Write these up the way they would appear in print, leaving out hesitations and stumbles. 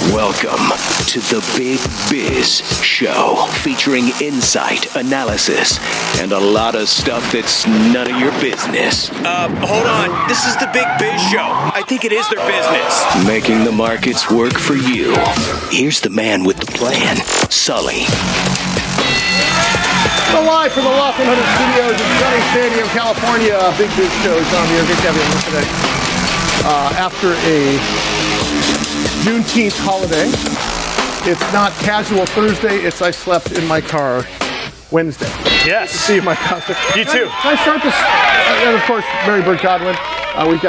Welcome to the Big Biz Show, featuring insight, analysis, and a lot of stuff that's none of your business. Hold on. This is the Big Biz Show. I think it is their business. Making the markets work for you. Here's the man with the plan, Sully. We're live from the Loft 100 Studios in sunny San Diego, California. Big Biz Show is on the air. Great to have you on today. After a Juneteenth holiday, it's not casual Thursday, it's I slept in my car Wednesday. Yes. See my costume. You too. Can I start this? And of course, Mary Bird Godwin. We've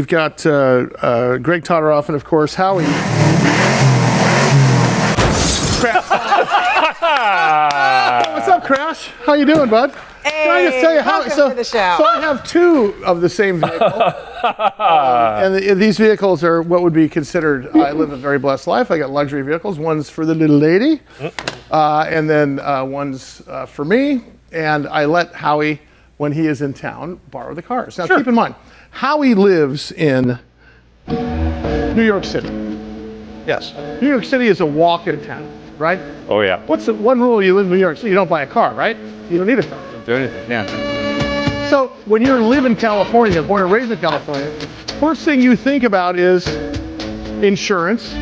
got Greg Todoroff and of course Howie. What's up, Crash? How you doing, bud? Hey, can I just tell you how? welcome to the show. So I have two of the same vehicle, and these vehicles are what would be considered. I live a very blessed life. I got luxury vehicles. One's for the little lady, and then one's for me. And I let Howie, when he is in town, borrow the cars. Now, keep in mind, Howie lives in New York City. Yes. New York City is a walk-in town, right? Oh yeah. What's the one rule you live in New York City? You don't buy a car, right? You don't need a car. Don't do anything. Yeah. So when you live in California, born and raised in California, first thing you think about is insurance.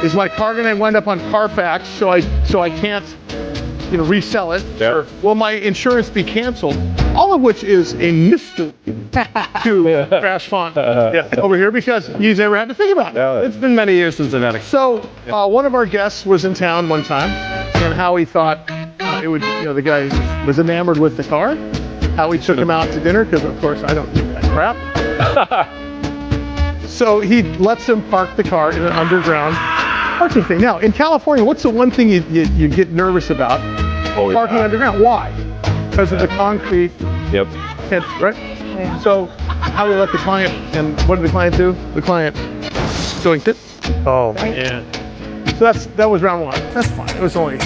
Is my car going to wind up on Carfax so I can't, resell it? Sure. Will my insurance be canceled? All of which is a mystery to Crash Font over here because he's never had to think about it. No, it's been many years since I've had a. So one of our guests was in town one time, and Howie thought it would, the guy was enamored with the car. Howie took him out to dinner because, of course, I don't do that crap. So he lets him park the car in an underground parking thing. Now, in California, what's the one thing you get nervous about? Parking underground. Why? Because of the concrete. Yep. Right? Yeah. So Howie let the client, and what did the client do? The client joinked it. Oh man. So that was round one. That's fine. It was only,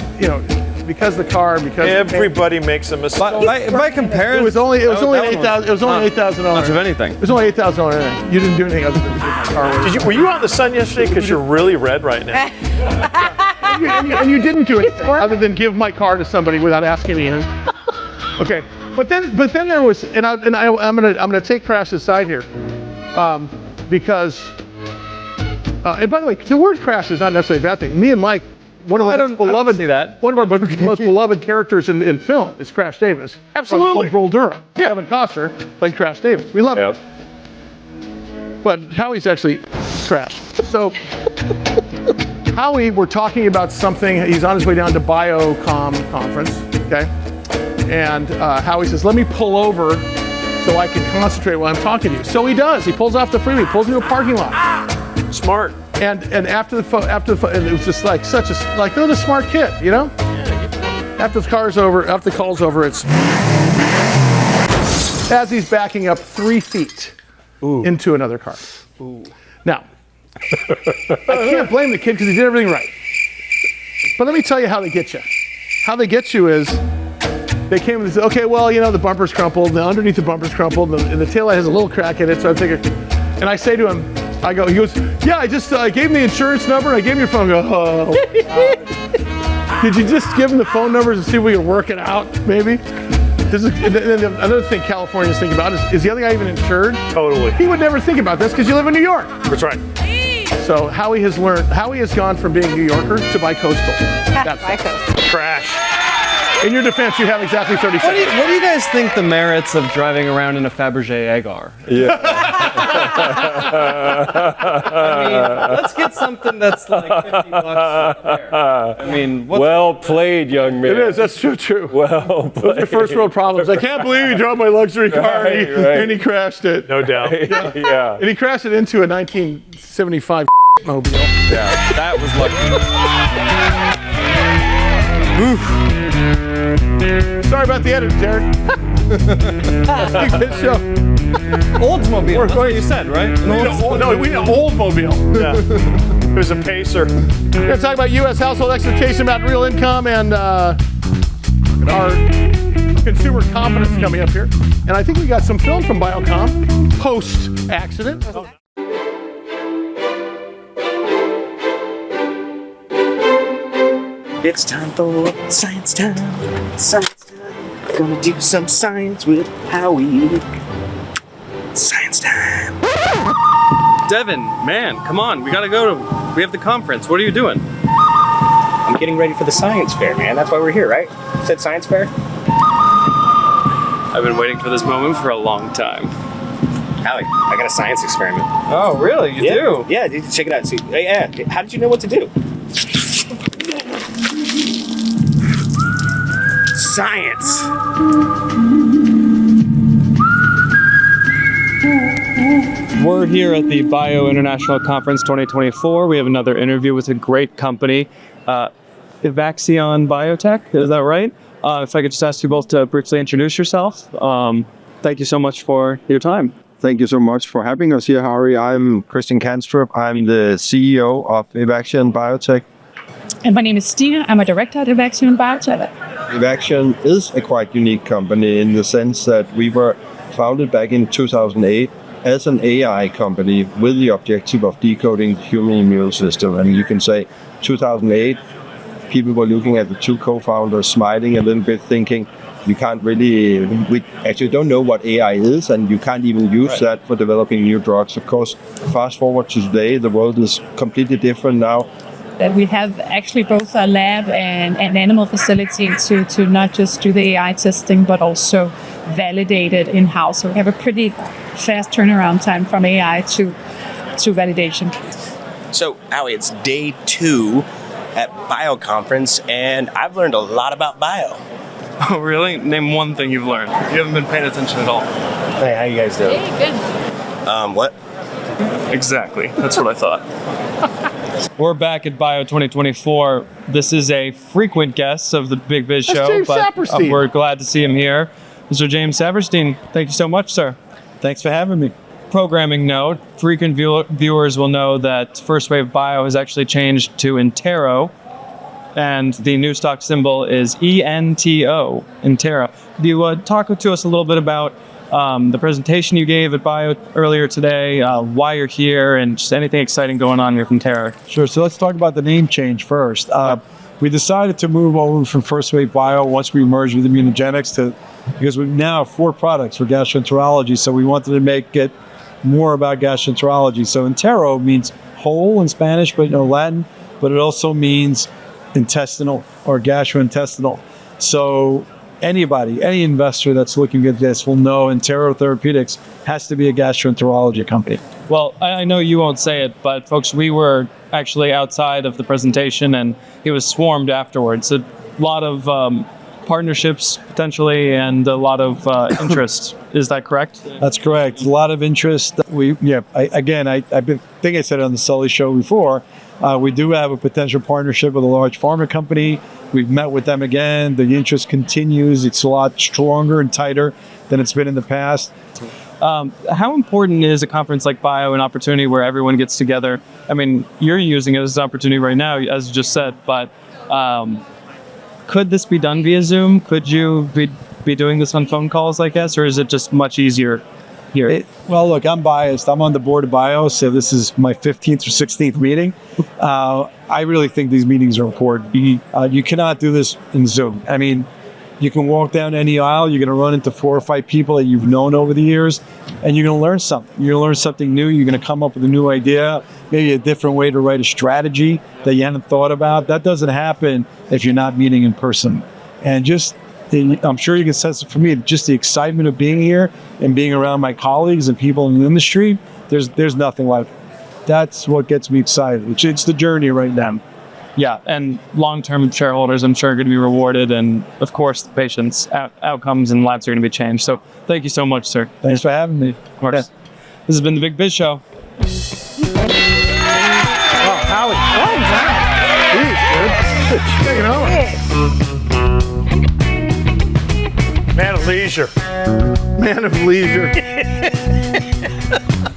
because Everybody makes a mistake. By comparison, it was only $8,000. It was only $8,000. Much of anything. It was only $8,000 anything. You didn't do anything other than give my car away. Were you out in the sun yesterday? Because you're really red right now. and you didn't do anything other than give my car to somebody without asking me anything. Okay, but then there was, I'm gonna take Crash's side here, because, and by the way, the word crash is not necessarily a bad thing. Me and Mike, one of our most beloved characters in film is Crash Davis. Absolutely. From Bull Durham. Yeah. Kevin Costner played Crash Davis. We love him. But Howie's actually Crash. So Howie, we're talking about something. He's on his way down to Biocom conference. Okay. And Howie says, let me pull over so I can concentrate while I'm talking to you. So he does. He pulls off the freeway, pulls into a parking lot. Smart. And after the phone, and it was just like they're the smart kid, Yeah. After the call's over, it's as he's backing up 3 feet into another car. Ooh. Now, I can't blame the kid because he did everything right. But let me tell you how they get you. How they get you is, they came and said, okay, well, the bumper's crumpled, and underneath the bumper's crumpled, and the taillight has a little crack in it, so I figured, and I say to him, he goes, yeah, I just gave him the insurance number, and I gave him your phone. I go, oh. Did you just give him the phone numbers and see if we can work it out, maybe? Another thing Californians think about is the other guy even insured? Totally. He would never think about this because you live in New York. That's right. So Howie has gone from being New Yorker to bi-coastal. That's Bi-coastal. Crash. In your defense, you have exactly 30 seconds. What do you guys think the merits of driving around in a Fabergé egg are? Yeah. I mean, let's get something that's like $50 there. I mean, well played, young man. It is. That's true. Well played. Those are first world problems. I can't believe he drove my luxury car and he crashed it. No doubt. Yeah. And he crashed it into a 1975 mobile. Yeah. That was lucky. Oof. Sorry about the edit, Jared. Good show. Oldsmobile, that's what you said, right? We need an Oldsmobile. Yeah. It was a pacer. We're going to talk about U.S. household expectation about real income and our consumer confidence coming up here. And I think we got some film from Biocom post-accident. It's time for science time. Science time. Gonna do some science with Howie. Science time. Devin, man, come on. We have the conference. What are you doing? I'm getting ready for the science fair, man. That's why we're here, right? You said science fair? I've been waiting for this moment for a long time. Howie, I got a science experiment. Oh, really? You do? Yeah, dude, check it out. See, yeah. How did you know what to do? Science. We're here at the Bio International Conference 2024. We have another interview with a great company, Evaxion Biotech. Is that right? If I could just ask you both to briefly introduce yourself. Thank you so much for your time. Thank you so much for having us here, Harry. I'm Christian Kanstrup. I'm the CEO of Evaxion Biotech. And my name is Stina. I'm a director at Evaxion Biotech. Evaxion is a quite unique company in the sense that we were founded back in 2008 as an AI company with the objective of decoding the human immune system. And you can say 2008, people were looking at the two co-founders, smiling a little bit, thinking, we actually don't know what AI is, and you can't even use that for developing new drugs. Of course, fast forward to today, the world is completely different now. That we have actually both a lab and an animal facility to not just do the AI testing, but also validate it in-house. So we have a pretty fast turnaround time from AI to validation. So, Howie, it's day 2 at Bio Conference, and I've learned a lot about bio. Oh, really? Name one thing you've learned. You haven't been paying attention at all. Hey, how you guys doing? Hey, good. What? Exactly. That's what I thought. We're back at Bio 2024. This is a frequent guest of the Big Biz That's Show, James but Saperstein. We're glad to see him here. Mr. James Saperstein, thank you so much, sir. Thanks for having me. Programming note, frequent viewers will know that First Wave Bio has actually changed to Intero, and the new stock symbol is ENTO, Intero. Do you talk to us a little bit about the presentation you gave at Bio earlier today, why you're here, and just anything exciting going on here from Intero? Sure. So let's talk about the name change first. We decided to move over from First Wave Bio once we merged with Immunogenics because we now have 4 products for gastroenterology. So we wanted to make it more about gastroenterology. So Intero means whole in Spanish, but Latin, but it also means intestinal or gastrointestinal. So any investor that's looking at this will know Intero Therapeutics has to be a gastroenterology company. Well, I know you won't say it, but folks, we were actually outside of the presentation and it was swarmed afterwards. A lot of partnerships potentially and a lot of interest. Is that correct? That's correct. A lot of interest. I think I said it on the Sully show before. We do have a potential partnership with a large pharma company. We've met with them again. The interest continues. It's a lot stronger and tighter than it's been in the past. How important is a conference like Bio an opportunity where everyone gets together? I mean, you're using it as an opportunity right now, as you just said, but could this be done via Zoom? Could you be doing this on phone calls, I guess, or is it just much easier here? Well, look, I'm biased. I'm on the board of Bio, so this is my 15th or 16th meeting. I really think these meetings are important. You cannot do this in Zoom. I mean, you can walk down any aisle, you're going to run into 4 or 5 people that you've known over the years, and you're going to learn something. You're going to learn something new. You're going to come up with a new idea, maybe a different way to write a strategy that you hadn't thought about. That doesn't happen if you're not meeting in person. And I'm sure you can sense it for me, just the excitement of being here and being around my colleagues and people in the industry, there's nothing like it. That's what gets me excited. It's the journey right now. Yeah, and long-term shareholders, I'm sure, are going to be rewarded, and of course, the patients' outcomes and lives are going to be changed. So, thank you so much, sir. Thanks for having me. Of course. This has been the Big Biz Show. Oh, Howie. Oh, geez, dude. Taking over. Man of leisure. Man of leisure.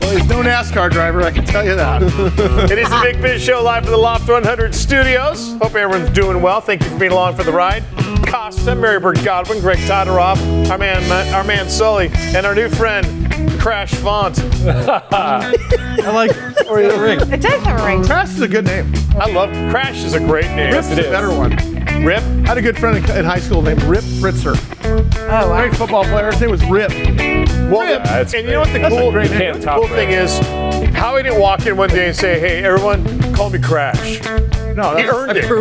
Well, he's no NASCAR driver, I can tell you that. It is the Big Biz Show live from the Loft 100 studios. Hope everyone's doing well. Thank you for being along for the ride. Costa, Marybird Godwin, Greg Todoroff, our man Sully, and our new friend, Crash Font. I like the ring. It does have a ring. Crash is a good name. I love Crash is a great name. Rip's a better one. Rip? I had a good friend in high school named Rip Fritzer. Oh, wow. Great football player. His name was Rip. Well, Rip. and you know what the That's a cool, great the name. cool thing is? Howie didn't walk in one day and say, "Hey, everyone, call me Crash." No, He earned it. He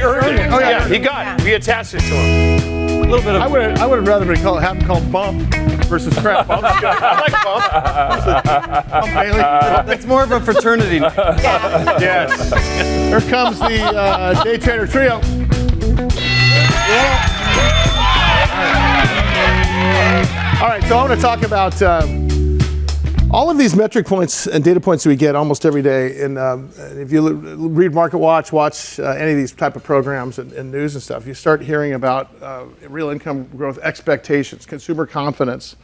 earned it. Oh, yeah. He got it. We attached it to him. A little bit of I would have rather have him called Bump versus Crap. Bump. I like Bump. Bump Bailey. It's more of a fraternity. Yes. Here comes the Day Trader Trio. All right, so I want to talk about all of these metric points and data points that we get almost every day. And if you read Market Watch, watch any of these type of programs and news and stuff, you start hearing about real income growth expectations, consumer confidence,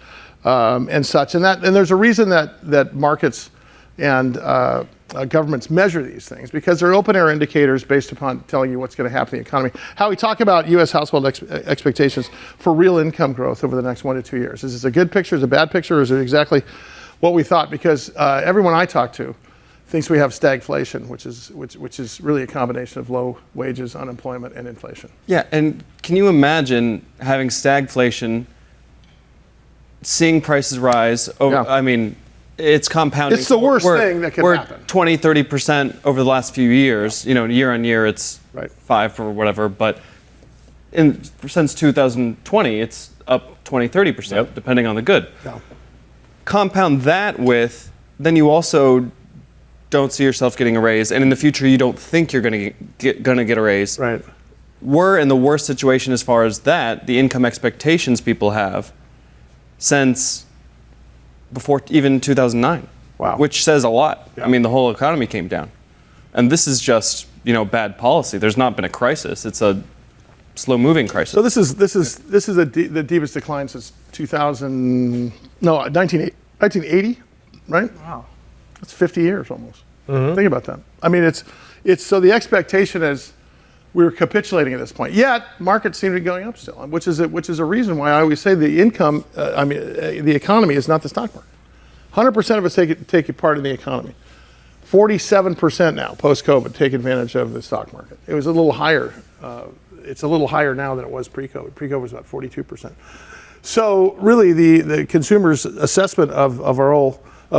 and such. And there's a reason that markets and governments measure these things, because they're open air indicators based upon telling you what's going to happen in the economy. How we talk about U.S. household expectations for real income growth over the next 1 to 2 years. Is this a good picture? Is it a bad picture? Or is it exactly what we thought? Because everyone I talk to thinks we have stagflation, which is really a combination of low wages, unemployment, and inflation. Yeah, and can you imagine having stagflation, seeing prices rise? Yeah. I mean, it's compounding. It's the worst thing that could happen. We're 20, 30% over the last few years. You know, year on year, it's Right. 5 or whatever. But since 2020, it's up 20, 30%, depending on the good. Yeah. Compound that with, then you also don't see yourself getting a raise, and in the future you don't think you're going to get a raise. Right. We're in the worst situation as far as that, the income expectations people have, since before even 2009. Wow. Which says a lot. Yeah. I mean, the whole economy came down, and this is just bad policy. There's not been a crisis. It's a slow-moving crisis. So this is the deepest decline since 1980, right? Wow. That's 50 years almost. Think about that. I mean, it's so the expectation is we're capitulating at this point. Yet markets seem to be going up still, which is a reason why I always say the income, the economy is not the stock market. 100% of us take part in the economy. 47% now post-COVID take advantage of the stock market. It was a little higher. It's a little higher now than it was pre-COVID. Pre-COVID was about 42%. So really, the consumer's assessment of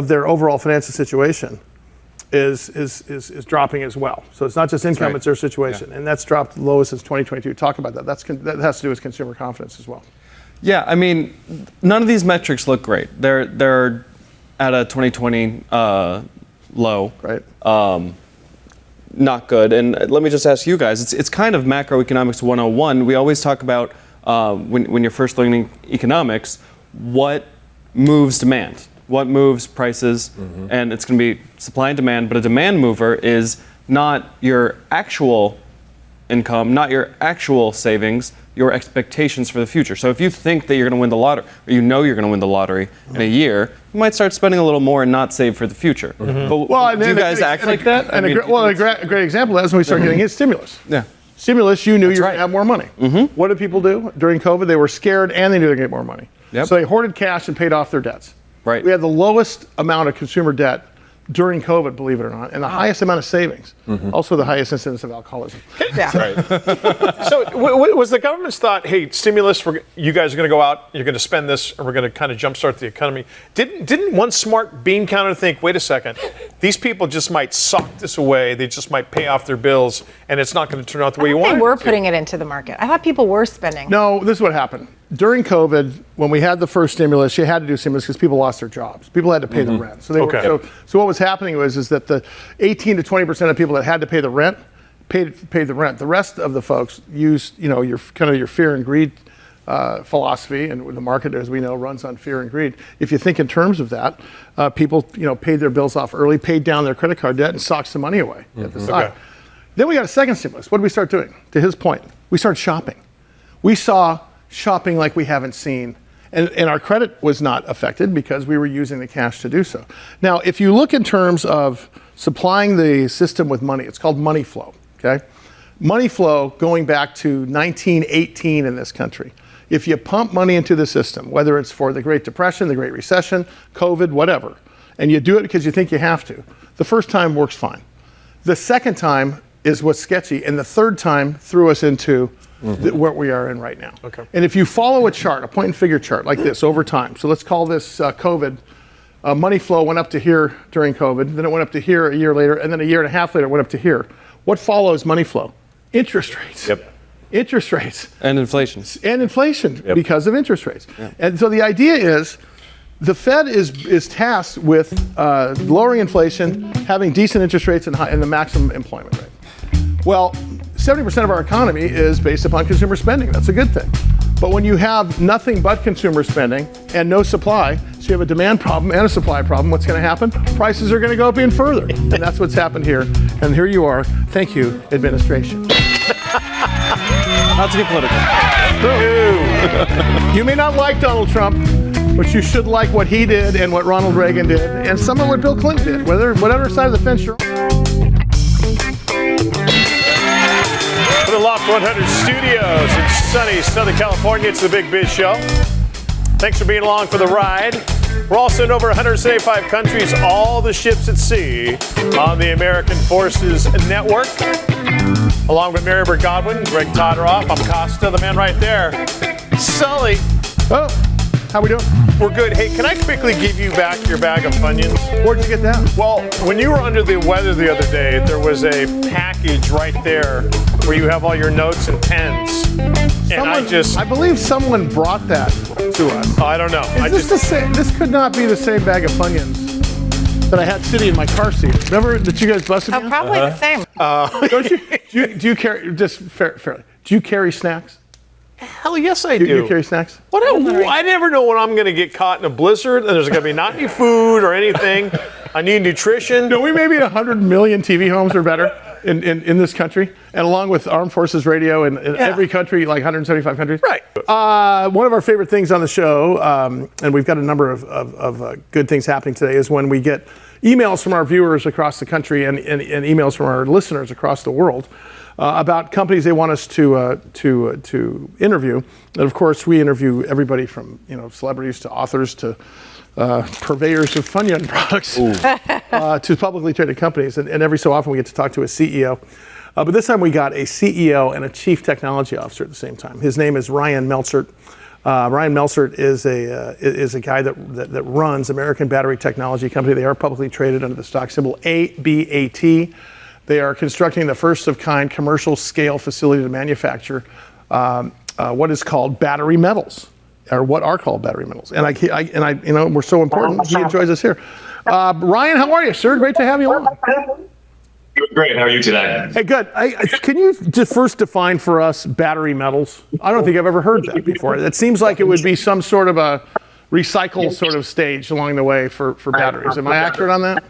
their overall financial situation is dropping as well. So it's not just income; right. it's their situation, and that's dropped the lowest since 2022. Talk about that. That has to do with consumer confidence as well. Yeah, I mean, none of these metrics look great. They're at a 2020 low. Right. Not good. And let me just ask you guys, it's kind of macroeconomics 101. We always talk about when you're first learning economics, what moves demand, what moves prices, and it's going to be supply and demand, but a demand mover is not your actual income, not your actual savings, your expectations for the future. So if you think that you're going to win the lottery, or you know you're going to win the lottery in a year, you might start spending a little more and not save for the future. But do you guys act like that? And a great example of that is when we start getting hit stimulus. Yeah. Stimulus, you knew you were right. going to have more money. What did people do during COVID? They were scared and they knew they were going to get more money. Yep. So they hoarded cash and paid off their debts. Right. We had the lowest amount of consumer debt during COVID, believe it or not, and the highest amount of savings. Also the highest incidence of alcoholism. Yeah. So was the government's thought, hey, stimulus, you guys are going to go out, you're going to spend this, and we're going to kind of jumpstart the economy. Didn't one smart bean counter think, wait a second, these people just might sock this away, they just might pay off their bills, and it's not going to turn out the way you want it They were to? putting it into the market. I thought people were spending. No, this is what happened. During COVID, when we had the first stimulus, you had to do stimulus because people lost their jobs. People had to pay the rent. So so what was happening was that the 18 to 20% of people that had to pay the rent paid the rent. The rest of the folks used your fear and greed philosophy, and the market, as we know, runs on fear and greed. If you think in terms of that, people paid their bills off early, paid down their credit card debt, and socked some money away at the side. Then we got a second stimulus. What did we start doing? To his point, we started shopping. We saw shopping like we haven't seen. And our credit was not affected because we were using the cash to do so. Now, if you look in terms of supplying the system with money, it's called money flow, okay? Money flow going back to 1918 in this country. If you pump money into the system, whether it's for the Great Depression, the Great Recession, COVID, whatever, and you do it because you think you have to, the first time works fine. The second time, is what's sketchy, and the third time threw us into what we are in right now. Okay. And if you follow a chart, a point and figure chart like this over time, so let's call this COVID. Money flow went up to here during COVID, then it went up to here a year later, and then a year and a half later it went up to here. What follows money flow? Interest rates. Yep. Interest rates. And inflation. And inflation Yep. because of interest rates. And so the idea is the Fed is tasked with lowering inflation, having decent interest rates, and the maximum employment rate. Well, 70% of our economy is based upon consumer spending. That's a good thing. But when you have nothing but consumer spending and no supply, so you have a demand problem and a supply problem, what's going to happen? Prices are going to go up even further. And that's what's happened here. And here you are. Thank you, administration. Not to get political. You may not like Donald Trump, but you should like what he did and what Ronald Reagan did and some of what Bill Clinton did, whatever side of the fence you're on. From the Loft 100 studios in sunny Southern California, it's the Big Biz Show. Thanks for being along for the ride. We're also in over 175 countries, all the ships at sea on the American Forces Network. Along with Mary Bird Godwin, Greg Todoroff, I'm Costa, the man right there. Sully. Oh, how we doing? We're good. Hey, can I quickly give you back your bag of Funyuns? Where'd you get that? Well, when you were under the weather the other day, there was a package right there where you have all your notes and pens. I believe someone brought that to us. I don't know. This could not be the same bag of Funyuns that I had sitting in my car seat. Remember that you guys busted me on? Probably the same. Don't you? Do you carry, just fairly, do you carry snacks? Hell yes, I do. You carry snacks? What? I never know when I'm going to get caught in a blizzard and there's going to be not any food or anything. I need nutrition. No, we may be 100 million TV homes or better in this country, and along with Armed Forces Radio in every country, like 175 countries. Right. One of our favorite things on the show, and we've got a number of good things happening today, is when we get emails from our viewers across the country and emails from our listeners across the world. About companies they want us to interview, and of course we interview everybody from celebrities to authors to purveyors of Funyun products to publicly traded companies, and every so often we get to talk to a CEO. But this time we got a CEO and a chief technology officer at the same time. His name is Ryan Melsert. Ryan Melsert is a guy that runs American Battery Technology Company. They are publicly traded under the stock symbol ABAT. They are constructing the first of kind commercial scale facility to manufacture what is called battery metals, or what are called battery metals. And we're so important. He enjoys us here. Ryan, how are you, sir? Great to have you on. Great. How are you today? Hey, good. Can you just first define for us battery metals? I don't think I've ever heard that before. It seems like it would be some sort of a recycle sort of stage along the way for batteries. Am I accurate on that?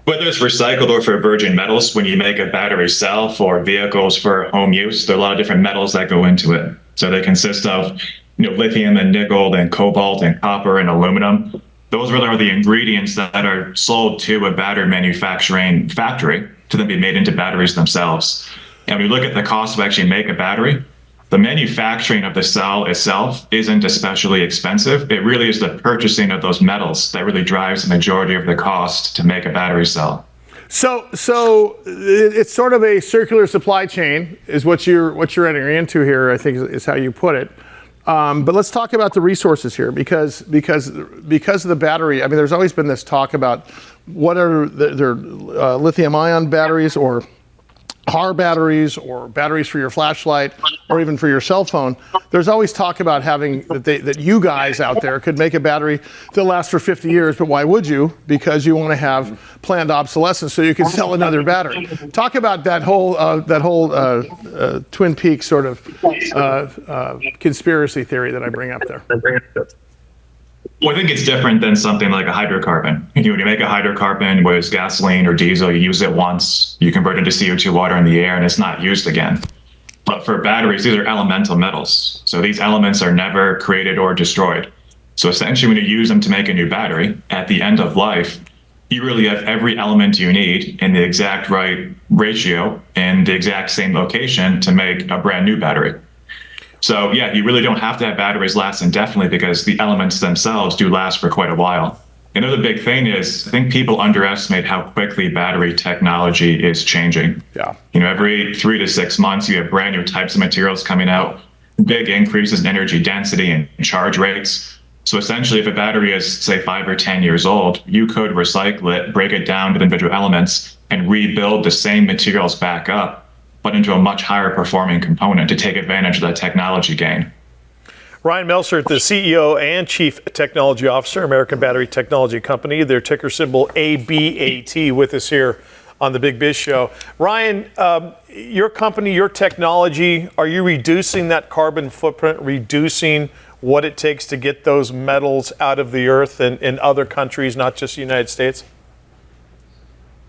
Whether it's recycled or for virgin metals, when you make a battery cell for vehicles for home use, there are a lot of different metals that go into it. So they consist of lithium and nickel and cobalt and copper and aluminum. Those really are the ingredients that are sold to a battery manufacturing factory to then be made into batteries themselves. And when you look at the cost to actually make a battery, the manufacturing of the cell itself isn't especially expensive. It really is the purchasing of those metals that really drives the majority of the cost to make a battery cell. So it's sort of a circular supply chain, is what you're entering into here, I think is how you put it. But let's talk about the resources here, because of the battery. I mean, there's always been this talk about what are their lithium-ion batteries or car batteries or batteries for your flashlight or even for your cell phone. There's always talk about having that you guys out there could make a battery that'll last for 50 years, but why would you? Because you want to have planned obsolescence so you can sell another battery. Talk about that whole Twin Peaks sort of conspiracy theory that I bring up there. Well, I think it's different than something like a hydrocarbon. When you make a hydrocarbon, whether it's gasoline or diesel, you use it once, you convert it to CO2 water in the air, and it's not used again. But for batteries, these are elemental metals. So these elements are never created or destroyed. So essentially, when you use them to make a new battery, at the end of life, you really have every element you need in the exact right ratio in the exact same location to make a brand new battery. So yeah, you really don't have to have batteries last indefinitely because the elements themselves do last for quite a while. Another big thing is I think people underestimate how quickly battery technology is changing. Yeah. Every 3 to 6 months, you have brand new types of materials coming out, big increases in energy density and charge rates. So essentially, if a battery is, say, 5 or 10 years old, you could recycle it, break it down to individual elements, and rebuild the same materials back up, but into a much higher performing component to take advantage of that technology gain. Ryan Melsert, the CEO and Chief Technology Officer, American Battery Technology Company, their ticker symbol ABAT, with us here on the Big Biz Show. Ryan, your company, your technology, are you reducing that carbon footprint, reducing what it takes to get those metals out of the earth in other countries, not just the United States?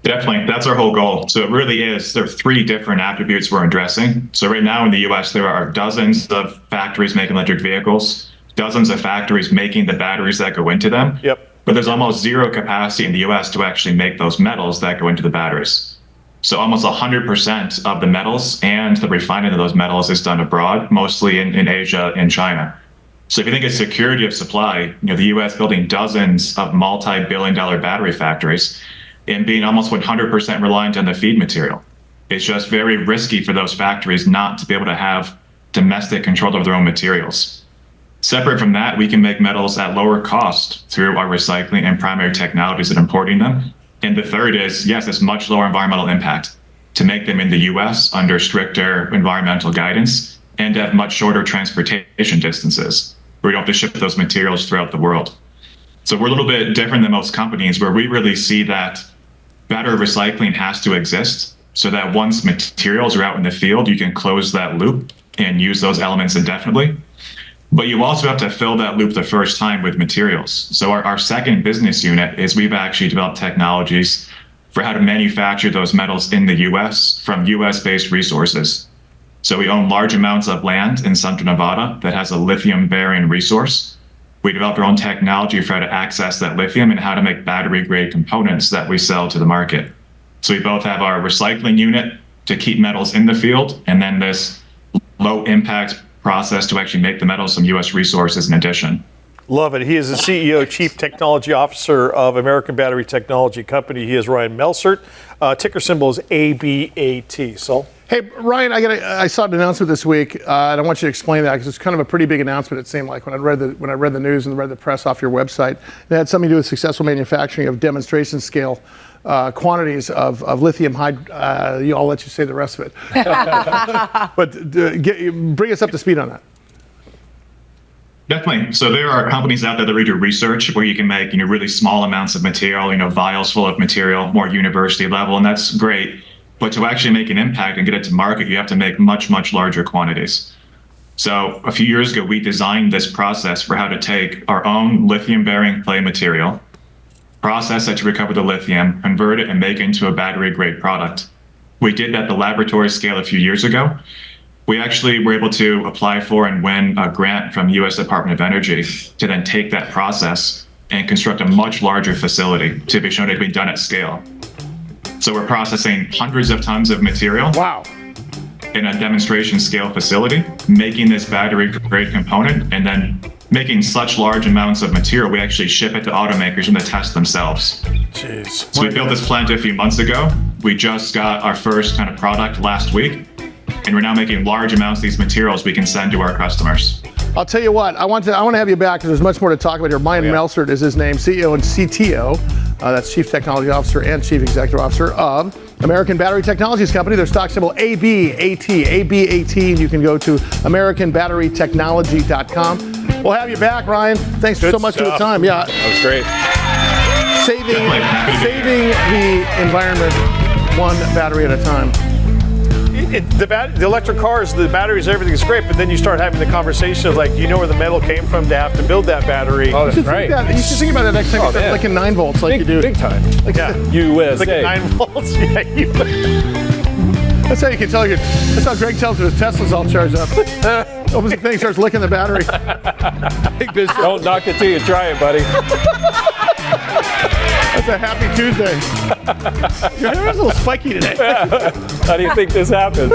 Definitely. That's our whole goal. So it really is. There are 3 different attributes we're addressing. So right now in the US, there are dozens of factories making electric vehicles, dozens of factories making the batteries that go into them. Yep. But there's almost zero capacity in the US to actually make those metals that go into the batteries. So almost 100% of the metals and the refining of those metals is done abroad, mostly in Asia and China. So if you think of security of supply, the US building dozens of multi-billion-dollar battery factories, and being almost 100% reliant on the feed material. It's just very risky for those factories not to be able to have domestic control of their own materials. Separate from that, we can make metals at lower cost through our recycling and primary technologies and importing them. And the third is, yes, it's much lower environmental impact to make them in the US under stricter environmental guidance and have much shorter transportation distances where you don't have to ship those materials throughout the world. So we're a little bit different than most companies where we really see that better recycling has to exist so that once materials are out in the field, you can close that loop and use those elements indefinitely. But you also have to fill that loop the first time with materials. So our second business unit is we've actually developed technologies for how to manufacture those metals in the US from US-based resources. So we own large amounts of land in Central Nevada that has a lithium-bearing resource. We developed our own technology for how to access that lithium and how to make battery-grade components that we sell to the market. So we both have our recycling unit to keep metals in the field, and then this low-impact process to actually make the metals from U.S. resources in addition. Love it. He is the CEO, Chief Technology Officer of American Battery Technology Company. He is Ryan Melsert. Ticker symbol is ABAT. So, hey, Ryan, I saw an announcement this week, and I want you to explain that because it's kind of a pretty big announcement. It seemed like when I read the news and read the press off your website, it had something to do with successful manufacturing of demonstration scale quantities of lithium hydride. I'll let you say the rest of it. But bring us up to speed on that. Definitely. So there are companies out there that do research where you can make really small amounts of material, vials full of material, more university level, and that's great. But to actually make an impact and get it to market, you have to make much, much larger quantities. So a few years ago, we designed this process for how to take our own lithium-bearing clay material, process it to recover the lithium, convert it, and make it into a battery-grade product. We did that at the laboratory scale a few years ago. We actually were able to apply for and win a grant from U.S. Department of Energy to then take that process and construct a much larger facility to be shown to be done at scale. So we're processing hundreds of tons of material. Wow. In a demonstration scale facility, making this battery grade component, and then making such large amounts of material, we actually ship it to automakers and they test themselves. Jeez. So we built this plant a few months ago. We just got our first kind of product last week, and we're now making large amounts of these materials we can send to our customers. I'll tell you what, I want to have you back because there's much more to talk about here. Ryan Melsert is his name, CEO and CTO. That's Chief Technology Officer and Chief Executive Officer of American Battery Technologies Company. Their stock symbol ABAT. You can go to AmericanBatteryTechnology.com. We'll have you back, Ryan. Thanks so much for the time. Yeah, that was great. Saving the environment one battery at a time. The electric cars, the batteries, everything's great, but then you start having the conversation of like, do you know where the metal came from to have to build that battery? Oh, that's right. You should think about that next time you start clicking 9 volts like you do. Big time. Like, USA. Like 9 volts? Yeah, That's how you can tell that's how Greg tells his Tesla's all charged up. Opens the thing, starts licking the battery. Big business. Don't knock it till you try it, buddy. That's a happy Tuesday. Your hair is a little spiky today. How do you think this happened?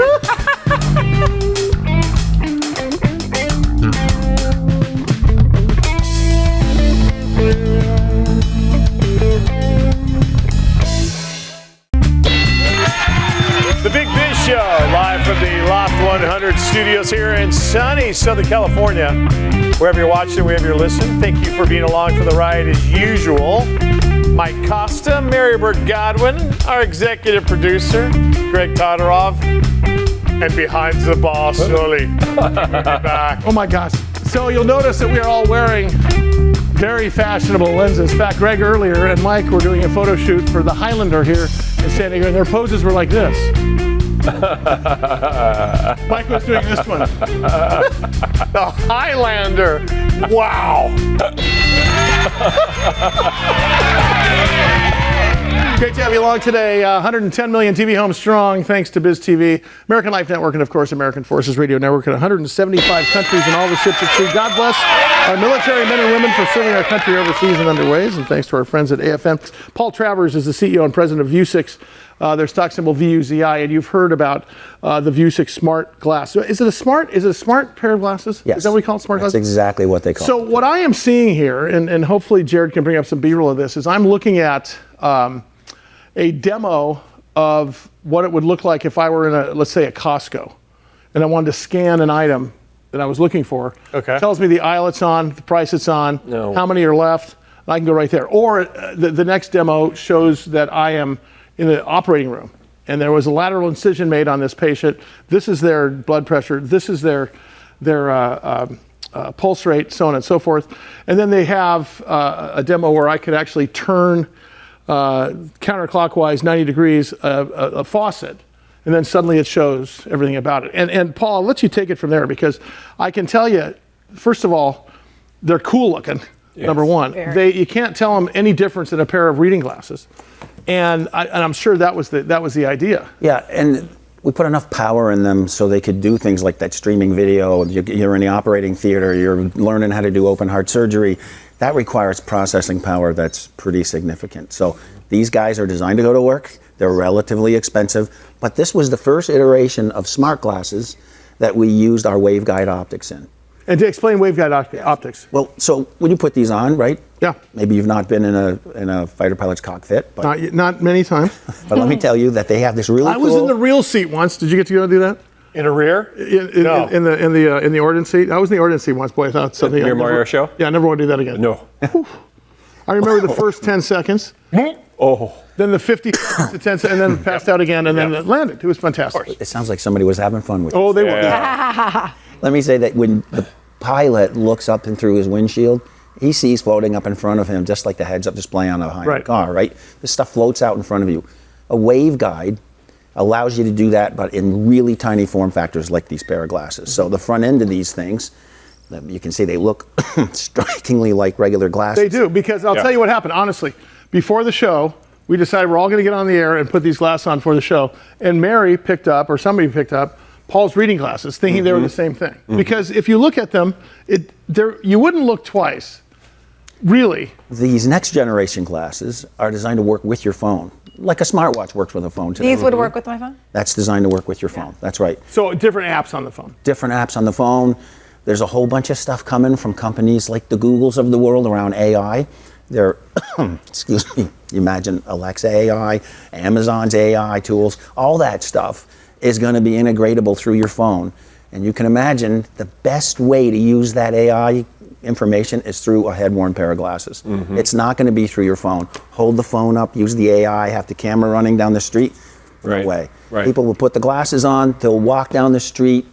100 studios here in sunny Southern California. Wherever you're watching, wherever you're listening, thank you for being along for the ride as usual. Mike Costa, Mary Bird Godwin, our executive producer, Greg Todorov, and behind the bar, Sully. Back. Oh my gosh. So you'll notice that we are all wearing very fashionable lenses. In fact, Greg earlier and Mike were doing a photo shoot for the Highlander here in San Diego, and their poses were like this. Mike was doing this one. The Highlander. Wow. Great to have you along today. 110 million TV homes strong, thanks to BizTV, American Life Network, and of course, American Forces Radio Network in 175 countries and all the ships at sea. God bless our military men and women for serving our country overseas and underways. And thanks to our friends at AFM. Paul Travers is the CEO and president of Vuzix. Their stock symbol VUZI, and you've heard about the Vuzix smart glass. Is it a smart pair of glasses? Yes. Is that what we call it, smart glasses? That's exactly what they call it. So what I am seeing here, and hopefully Jared can bring up some B-roll of this, is I'm looking at a demo of what it would look like if I were in let's say a Costco, and I wanted to scan an item that I was looking for. Okay. It tells me the aisle it's on, the price it's on, how many are left, and I can go right there. Or the next demo shows that I am in the operating room, and there was a lateral incision made on this patient. This is their blood pressure. This is their pulse rate, so on and so forth. And then they have a demo where I could actually turn counterclockwise 90 degrees a faucet, and then suddenly it shows everything about it. And Paul, I'll let you take it from there, because I can tell you, first of all, they're cool looking. Yes. Number one, you can't tell them any difference in a pair of reading glasses, and I'm sure that was the idea. Yeah, and we put enough power in them so they could do things like that streaming video. You're in the operating theater, you're learning how to do open heart surgery. That requires processing power that's pretty significant. So these guys are designed to go to work. They're relatively expensive, but this was the first iteration of smart glasses that we used our waveguide optics in. And to explain waveguide optics. Well, so when you put these on, right? Yeah. Maybe you've not been in a fighter pilot's cockpit, but not many times. But let me tell you that they have this really I was in the real seat once. Did you get to go do that? In a rear? No. In the ordnance seat. I was in the ordnance seat once. Boy, I thought something. Near Mario show? Yeah, I never want to do that again. No. I remember the first 10 seconds. Oh. Then the 50 seconds to 10 seconds, and then passed out again, and then it landed. It was fantastic. It sounds like somebody was having fun with it. Oh, they were. Let me say that when the pilot looks up and through his windshield, he sees floating up in front of him, just like the heads-up display on a high-end car, right? This stuff floats out in front of you. A waveguide allows you to do that, but in really tiny form factors like these pair of glasses. So the front end of these things, you can see they look strikingly like regular glasses. They do, because I'll tell you what happened, honestly. Before the show, we decided we're all going to get on the air and put these glasses on for the show. And Mary picked up, or somebody picked up, Paul's reading glasses, thinking they were the same thing. Because if you look at them, you wouldn't look twice, really. These next generation glasses are designed to work with your phone, like a smartwatch works with a phone today. These would work with my phone? That's designed to work with your phone. That's right. So different apps on the phone. Different apps on the phone. There's a whole bunch of stuff coming from companies like the Googles of the world around AI. They're, excuse me, you imagine Alexa AI, Amazon's AI tools, all that stuff is going to be integratable through your phone. And you can imagine the best way to use that AI information is through a head-worn pair of glasses. It's not going to be through your phone. Hold the phone up, use the AI, have the camera running down the street. No way. People will put the glasses on, they'll walk down the street,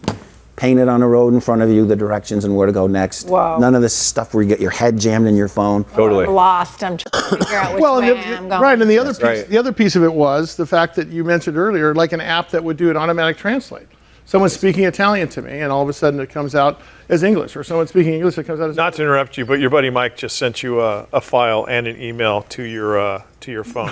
paint it on the road in front of you, the directions and where to go next. Whoa. None of this stuff where you get your head jammed in your phone. Totally. I'm lost. I'm trying to figure out which way I'm going. Right, and the other piece of it was the fact that you mentioned earlier, like an app that would do an automatic translate. Someone's speaking Italian to me, and all of a sudden it comes out as English, or someone's speaking English, it comes out as Not to interrupt you, but your buddy Mike just sent you a file and an email to your phone.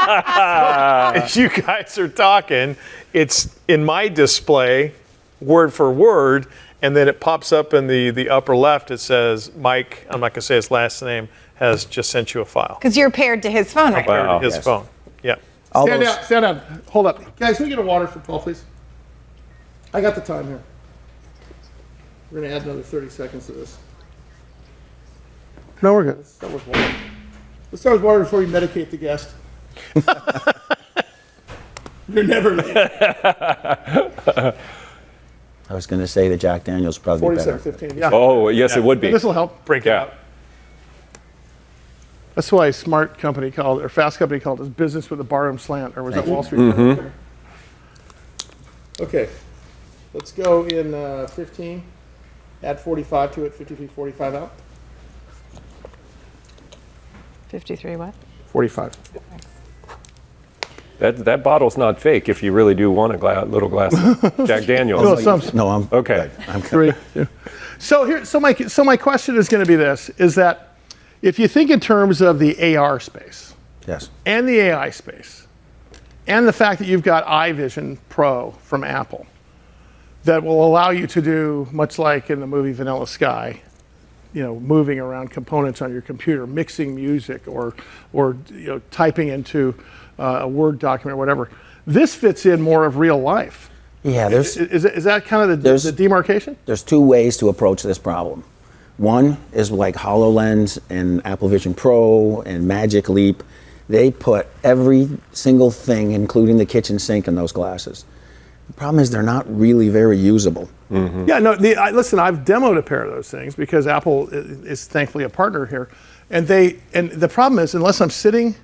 As you guys are talking, it's in my display, word for word, and then it pops up in the upper left. It says, Mike, I'm not going to say his last name, has just sent you a file. Because you're paired to his phone right now. Paired to his phone. Yeah. Stand down. Hold up. Guys, can we get a water for Paul, please? I got the time here. We're going to add another 30 seconds to this. No, we're good. Let's start with water. Let's start with water before we medicate the guest. You're never leaving. I was going to say that Jack Daniels probably be better. 47.15. Yeah. Oh, yes, it would be. This will help. Break it Yeah. up. That's why Smart Company called it, or Fast Company called it, business with a barroom slant, or was that Wall Street? Mm-hmm. Okay, let's go in 15. Add 45 to it. 53, 45 out. 53 what? 45. That bottle's not fake if you really do want a little glass of Jack Daniels. No, some. No, I'm Okay. I'm Three. Two. So my question is going to be this: is that if you think in terms of the AR space Yes. and the AI space, and the fact that you've got iVision Pro from Apple, that will allow you to do much like in the movie Vanilla Sky, moving around components on your computer, mixing music, or typing into a Word document or whatever. This fits in more of real life. Yeah, Is that kind of the demarcation? There's two ways to approach this problem. One is like HoloLens and Apple Vision Pro and Magic Leap. They put every single thing, including the kitchen sink, in those glasses. The problem is they're not really very usable. Mm-hmm. Yeah, no, listen, I've demoed a pair of those things because Apple is thankfully a partner here. And the problem is, unless I'm sitting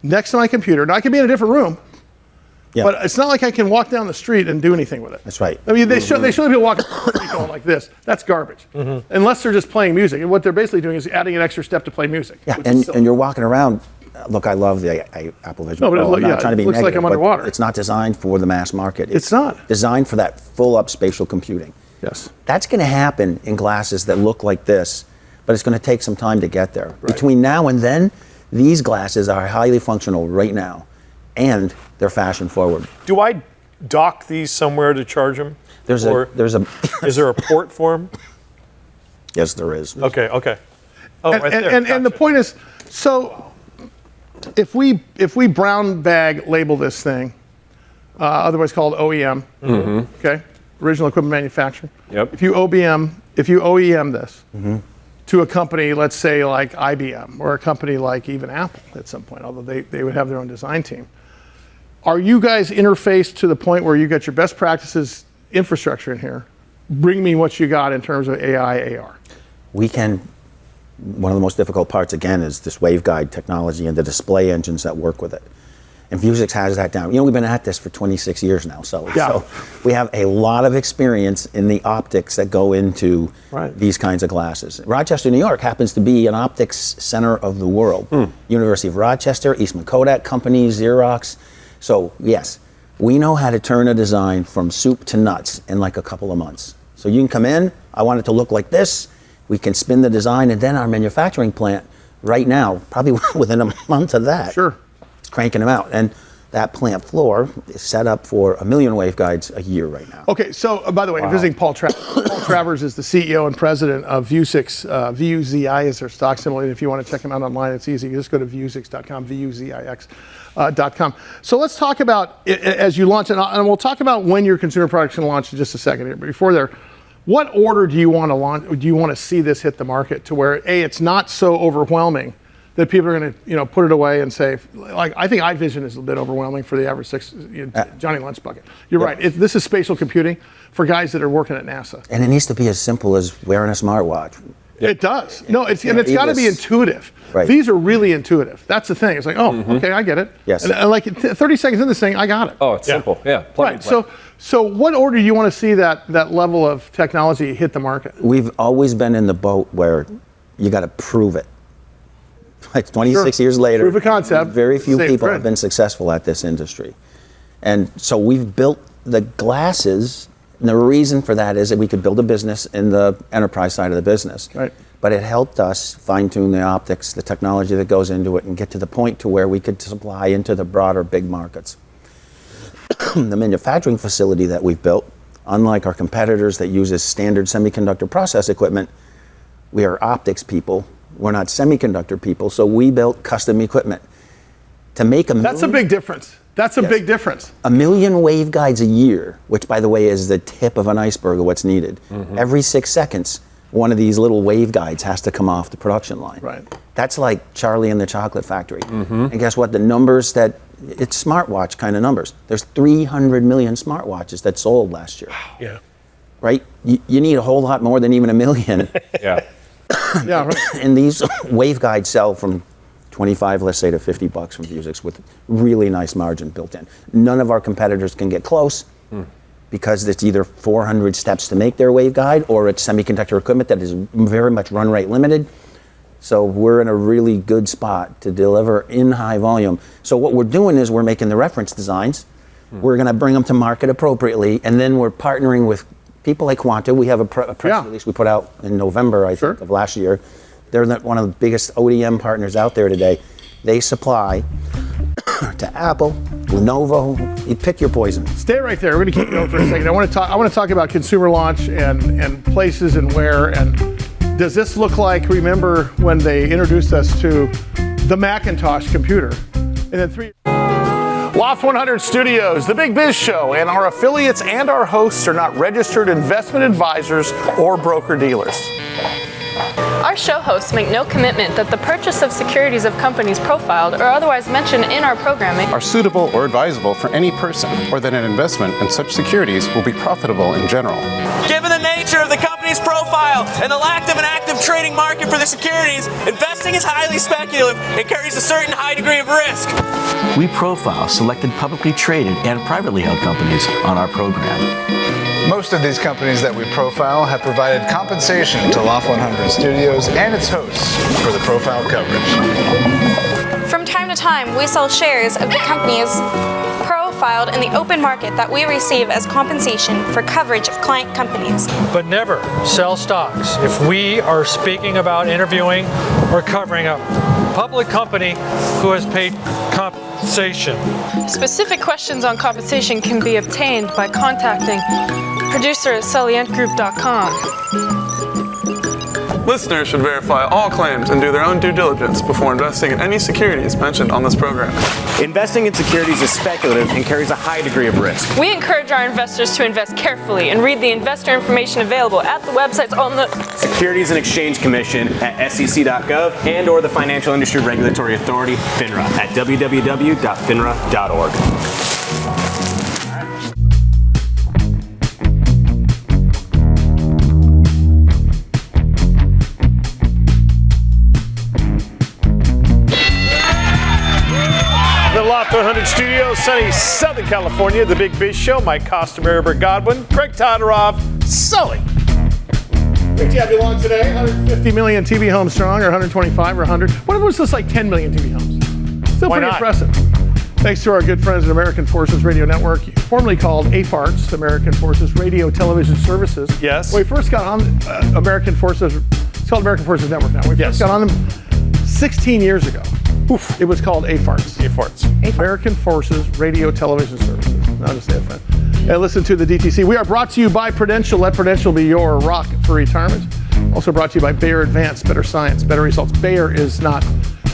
next to my computer, now I can be in a different room, Yeah. but it's not like I can walk down the street and do anything with it. That's right. I mean, they show people walking down the street going like this. That's garbage. Unless they're just playing music. And what they're basically doing is adding an extra step to play music. Yeah, which is silly. and you're walking around. Look, I love the Apple Vision No, but Pro. I'm not yeah, trying to be it looks like negative, I'm but underwater. it's not designed for the mass market. It's not. Designed for that full-up spatial computing. Yes. That's going to happen in glasses that look like this, but it's going to take some time to get there. Right. Between now and then, these glasses are highly functional right now, and they're fashion forward. Do I dock these somewhere to charge them? There's Or a is there a port for them? Yes, there is. Okay. Oh, and, right there. and the Gotcha. point is, so if we brown bag label this thing, otherwise called OEM, okay, original equipment manufacturer. Yep. If you OEM this to a company, let's say like IBM, or a company like even Apple at some point, although they would have their own design team. Are you guys interfaced to the point where you got your best practices infrastructure in here? Bring me what you got in terms of AI, AR. We can. One of the most difficult parts, again, is this waveguide technology and the display engines that work with it. And Vuzix has that down. We've been at this for 26 years now, Sully. Yeah. So we have a lot of experience in the optics that go into Right. these kinds of glasses. Rochester, New York happens to be an optics center of the world. University of Rochester, Eastman Kodak Company, Xerox. So yes, we know how to turn a design from soup to nuts in like a couple of months. So you can come in, I want it to look like this, we can spin the design, and then our manufacturing plant right now, probably within a month of that, Sure. it's cranking them out. And that plant floor is set up for 1 million waveguides a year right now. Okay, so by the way, visiting Paul Travers. Paul Travers is the CEO and president of Vuzix. VUZI is their stock symbol. And if you want to check him out online, it's easy. You just go to vuzix.com, VUZIX.com. So let's talk about, as you launch, and we'll talk about when your consumer products can launch in just a second here. But before there, what order do you want to launch? Do you want to see this hit the market to where it's not so overwhelming that people are going to put it away and say, like, I think iVision is a bit overwhelming for the average Johnny Lunch bucket. You're right. This is spatial computing for guys that are working at NASA. And it needs to be as simple as wearing a smartwatch. It does. No, it's got to be intuitive. Right. These are really intuitive. That's the thing. It's like, okay, I get it. Yes. And like 30 seconds in this thing, I got it. Oh, it's simple. Yeah. Plug and Right. play. So what order do you want to see that level of technology hit the market? We've always been in the boat where you got to prove it. Like 26 years later, Proof of concept. very few Same people trend. have been successful at this industry. And so we've built the glasses, and the reason for that is that we could build a business in the enterprise side of the business. Right. But it helped us fine-tune the optics, the technology that goes into it, and get to the point to where we could supply into the broader big markets. The manufacturing facility that we've built, unlike our competitors that uses standard semiconductor process equipment, we are optics people. We're not semiconductor people, so we built custom equipment. To make That's a big difference. That's a big difference. 1 million waveguides a year, which by the way is the tip of an iceberg of what's needed. Every 6 seconds, one of these little waveguides has to come off the production line. Right. That's like Charlie and the Chocolate Factory. And guess what? The numbers it's smartwatch kind of numbers. There's 300 million smartwatches that sold last year. Yeah. Right? You need a whole lot more than even a million. Yeah. Yeah, right. And these waveguides sell from 25, let's say, to $50 from Vuzix with really nice margin built in. None of our competitors can get close because it's either 400 steps to make their waveguide or it's semiconductor equipment that is very much run rate limited. So we're in a really good spot to deliver in high volume. So what we're doing is we're making the reference designs. We're going to bring them to market appropriately, and then we're partnering with people like Quanta. We have a press release we put out in November, I think, of last year. They're one of the biggest ODM partners out there today. They supply to Apple, Lenovo. You pick your poison. Stay right there. We're going to keep going for a second. I want to talk about consumer launch and places and where. And does this look like? Remember when they introduced us to the Macintosh computer, and then Loft 100 Studios, the Big Biz Show, and our affiliates and our hosts are not registered investment advisors or broker-dealers. Our show hosts make no commitment that the purchase of securities of companies profiled or otherwise mentioned in our programming are suitable or advisable for any person, or that an investment in such securities will be profitable in general. Given the nature of the company's profile and the lack of an active trading market for the securities, investing is highly speculative and carries a certain high degree of risk. We profile selected publicly traded and privately held companies on our program. Most of these companies that we profile have provided compensation to Loft 100 Studios and its hosts for the profile coverage. From time to time, we sell shares of the companies profiled in the open market that we receive as compensation for coverage of client companies. But never sell stocks if we are speaking about interviewing or covering a public company who has paid compensation. Specific questions on compensation can be obtained by contacting producer at sullyandgroup.com. Listeners should verify all claims and do their own due diligence before investing in any securities mentioned on this program. Investing in securities is speculative and carries a high degree of risk. We encourage our investors to invest carefully and read the investor information available at the websites on the Securities and Exchange Commission at sec.gov and or the Financial Industry Regulatory Authority, FINRA, at www.finra.org. Loft 100 Studios, sunny Southern California, the Big Biz Show. Mike Costa, Mary Godwin, Greg Todoroff, Sully. Great to have you along today. 150 million TV homes strong, or 125 or 100. What if it was just like 10 million TV homes? Still Why pretty not? impressive. Thanks to our good friends at American Forces Radio Network, formerly called AFARTS, American Forces Radio Television Services. Yes. When we first got on American Forces, it's called American Forces Network now. We first got on them 16 years ago. Oof. It was called AFARTS. AFARTS. American Forces Radio Television Services. Not just AFARTS. And listen to the DTC. We are brought to you by Prudential. Let Prudential be your rock for retirement. Also brought to you by Bayer Advance. Better science, better results. Bayer is not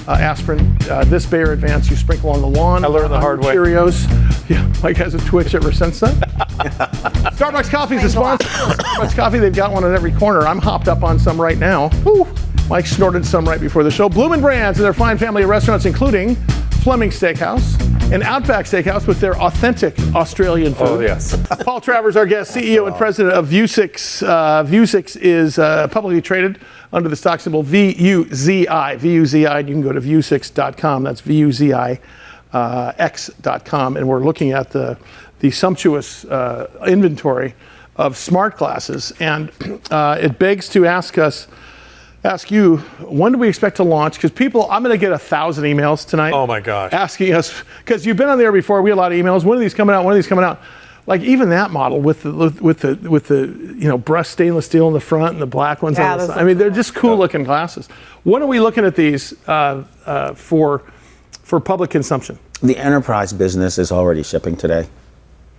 aspirin. This Bayer Advance you sprinkle on the lawn. I learned the hard way. Cheerios. Yeah, Mike has a twitch ever since then. Starbucks Coffee is a sponsor. Starbucks Coffee, they've got one on every corner. I'm hopped up on some right now. Woo. Mike snorted some right before the show. Bloomin' Brands and their fine family of restaurants, including Fleming Steakhouse and Outback Steakhouse with their authentic Australian food. Oh, yes. Paul Travers, our guest, CEO and president of Vuzix. Vuzix is publicly traded under the stock symbol VUZI. VUZI, you can go to Vuzix.com. That's VUZIX.com. And we're looking at the sumptuous inventory of smart glasses. And it begs to ask you, when do we expect to launch? Because I'm going to get 1,000 emails tonight. Oh my gosh. Asking us, because you've been on there before, we had a lot of emails. When are these coming out? When are these coming out? Like even that model with the brushed stainless steel in the front and the black ones on the side. I mean, they're just cool looking glasses. When are we looking at these for public consumption? The enterprise business is already shipping today.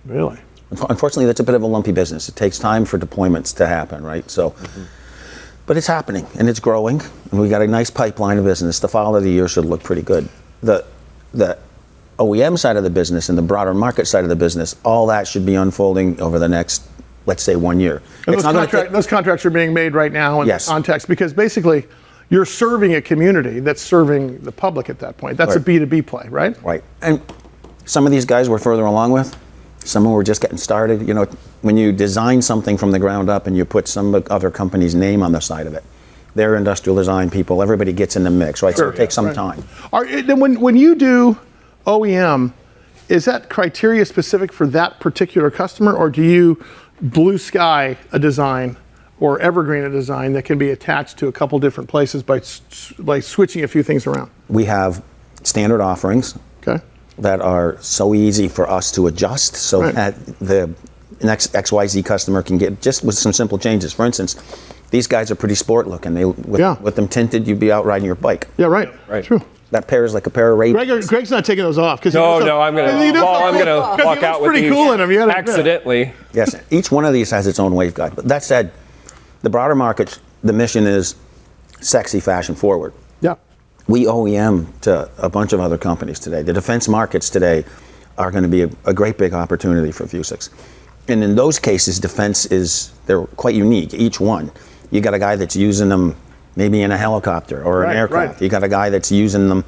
Really? Unfortunately, that's a bit of a lumpy business. It takes time for deployments to happen, right? So. But it's happening, and it's growing, and we got a nice pipeline of business. The fall of the year should look pretty good. The OEM side of the business and the broader market side of the business, all that should be unfolding over the next let's say 1 year. And It's not gonna take- those contracts are being made right now in Yes. the context because basically you're serving a community that's serving the public at that point. That's a B2B play, right? Right. And some of these guys we're further along with. Some were just getting started. You know, when you design something from the ground up and you put some other company's name on the side of it, they're industrial design people. Everybody gets in the mix, right? So it takes some time. Then when you do OEM, is that criteria specific for that particular customer, or do you blue sky a design or evergreen a design that can be attached to a couple different places by switching a few things around? We have standard offerings that are so easy for us to adjust so that the next XYZ customer can get just with some simple changes. For instance, these guys are pretty sport looking. With them tinted, you'd be out riding your bike. Yeah, right. True. That pair is like a pair of Ray-Bans. Greg's not taking those off. No, I'm going to walk out with pretty these cool in them. You gotta admit. accidentally. Yes, each one of these has its own waveguide. But that said, the broader market, the mission is sexy, fashion forward. Yeah. We OEM to a bunch of other companies today. The defense markets today are going to be a great big opportunity for Vuzix. And in those cases, they're quite unique, each one. You got a guy that's using them maybe in a helicopter or an aircraft. Right. You got a guy that's using them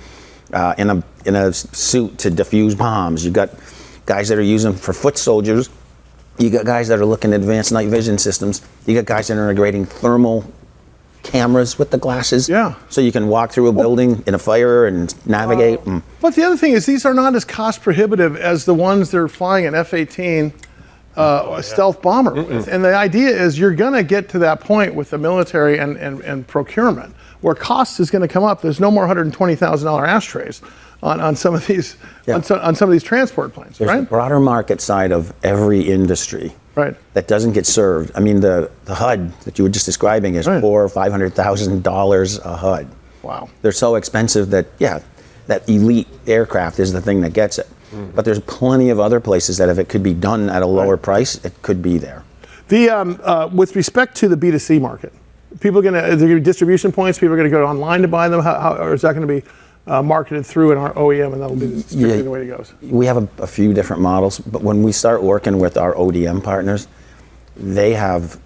in a suit to defuse bombs. You got guys that are using them for foot soldiers. You got guys that are looking at advanced night vision systems. You got guys that are integrating thermal cameras with the glasses. Yeah. So you can walk through a building in a fire and navigate. But the other thing is these are not as cost prohibitive as the ones they're flying an F-18 stealth bomber with. And the idea is you're going to get to that point with the military and procurement where cost is going to come up. There's no more $120,000 ashtrays on some of these on some of these transport planes, There's right? the broader market side of every industry that doesn't get served. I mean, the HUD that you were just describing is $400,000 or $500,000 a HUD. Wow. They're so expensive that that elite aircraft is the thing that gets it. But there's plenty of other places that if it could be done at a lower price, it could be there. The with respect to the B2C market, people are going to distribution points. People are going to go online to buy them. Or is that going to be marketed through in our OEM, and that'll be strictly the way it goes? We have a few different models, but when we start working with our ODM partners, they have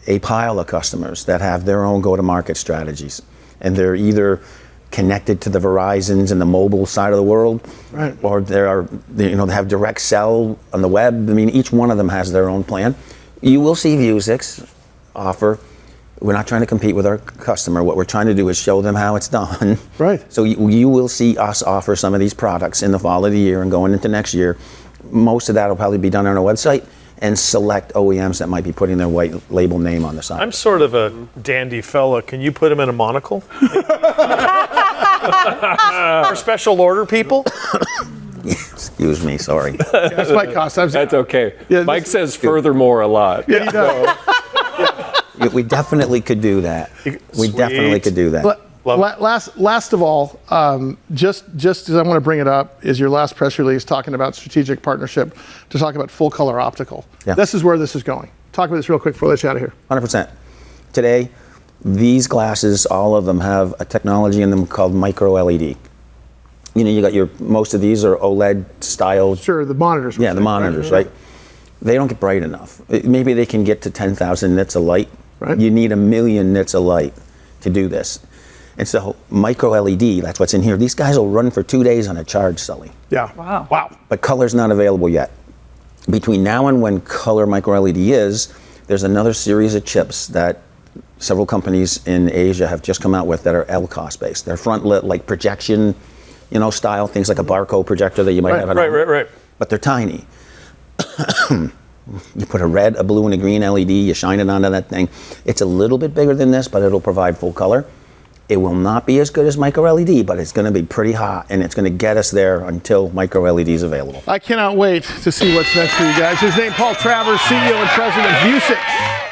a pile of customers that have their own go-to-market strategies, and they're either connected to the Verizons and the mobile side of the world, or they have direct sell on the web. I mean, each one of them has their own plan. You will see Vuzix offer. We're not trying to compete with our customer. What we're trying to do is show them how it's done. Right. So you will see us offer some of these products in the fall of the year and going into next year. Most of that will probably be done on our website and select OEMs that might be putting their white label name on the side. I'm sort of a dandy fella. Can you put him in a monocle? For special order people? Excuse me, sorry. That's my cost. That's okay. Yeah, Mike says furthermore a lot. Yeah, he does. We definitely could do that. We definitely could do that. Last of all, just as I want to bring it up, is your last press release talking about strategic partnership to talk about full color optical. Yeah. This is where this is going. Talk about this real quick before we let you out of here. 100%. Today, these glasses, all of them have a technology in them called micro LED. You know, you got most of these are OLED style. Sure, the monitors. Yeah, the monitors, right? They don't get bright enough. Maybe they can get to 10,000 nits of light. Right. You need 1 million nits of light to do this. And so micro LED, that's what's in here. These guys will run for 2 days on a charge, Sully. Yeah. Wow. But color's not available yet. Between now and when color micro LED is, there's another series of chips that several companies in Asia have just come out with that are LCOS based. They're front lit, like projection, style, things like a barcode projector that you might have at home. Right. But they're tiny. You put a red, a blue, and a green LED, you shine it onto that thing. It's a little bit bigger than this, but it'll provide full color. It will not be as good as micro LED, but it's going to be pretty hot, and it's going to get us there until micro LED is available. I cannot wait to see what's next for you guys. His name, Paul Travers, CEO and President of Vuzix.